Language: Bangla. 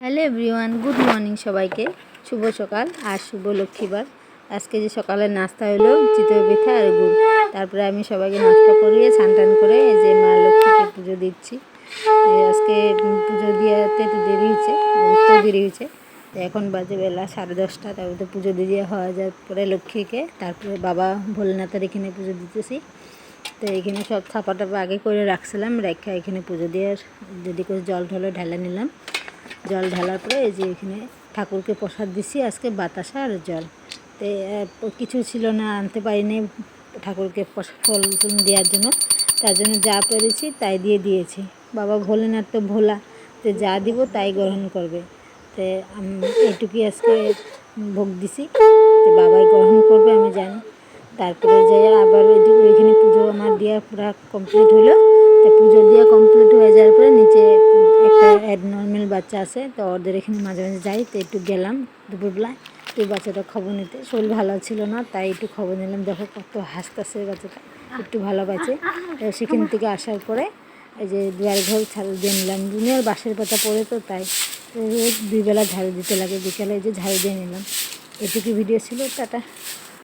হ্যালো এভরিওয়ান, গুড মর্নিং সবাইকে। শুভ সকাল আর শুভ লক্ষ্মীবার। আজকে যে সকালের নাস্তা হলো চিতই পিঠা আর গুড়। তারপরে আমি সবাইকে নাস্তা করিয়ে স্নান করে এই যে মা লক্ষ্মীকে পুজো দিচ্ছি। আজকে পুজো দেওয়াতে একটু দেরি হয়েছে, উঠতেও দেরি হয়েছে। তো এখন বাজে বেলা 10:30। তারপরে তো পুজো দিয়ে হওয়া যাওয়ার পরে লক্ষ্মীকে তারপরে বাবা ভোলেনাথের এখানে পুজো দিতেছি। তো এখানে সব থাপা টাপা আগে করে রাখছিলাম, রেখা এখানে পুজো দেওয়ার রেডি করে জল ঢলে ঢেলে নিলাম। জল ঢালার পরে এই যে এখানে ঠাকুরকে প্রসাদ দিছি আজকে বাতাসা আর জল। তো কিছু ছিল না, আনতে পারিনি ঠাকুরকে ফল দেওয়ার জন্য। তার জন্য যা পেরেছি তাই দিয়েছি। বাবা ভোলেনাথ তো ভোলা, তো যা দিব তাই গ্রহণ করবে। তো এইটুকুই আজকে ভোগ দিছি, তো বাবাই গ্রহণ করবে আমি জানি। তারপরে যাই আবার ওইখানে পুজো আমার দেওয়া পুরা কমপ্লিট হলো। তো পুজো দেওয়া কমপ্লিট হয়ে যাওয়ার পরে নিচে একটা নর্মাল বাচ্চা আছে, তো ওদের এখানে মাঝে মাঝে যাই। তো একটু গেলাম দুপুরবেলায়, তো বাচ্চাটা খবর নিতে। শরীর ভালো ছিল না, তাই একটু খবর নিলাম। দেখো কত হাসতেছে বাচ্চাটা, একটু ভালো পাইছে। সেখান থেকে আসার পরে এই যে দুয়ার ঘর ঝাড়ু দিয়ে নিলাম। দুনিয়ার বাঁশের পাতা পড়ে, তো তাই দুই বেলা ঝাড়ু দিতে লাগে। বিকেলে এই যে ঝাড়ু দিয়ে নিলাম। এটুকু ভিডিও ছিল। টাটা।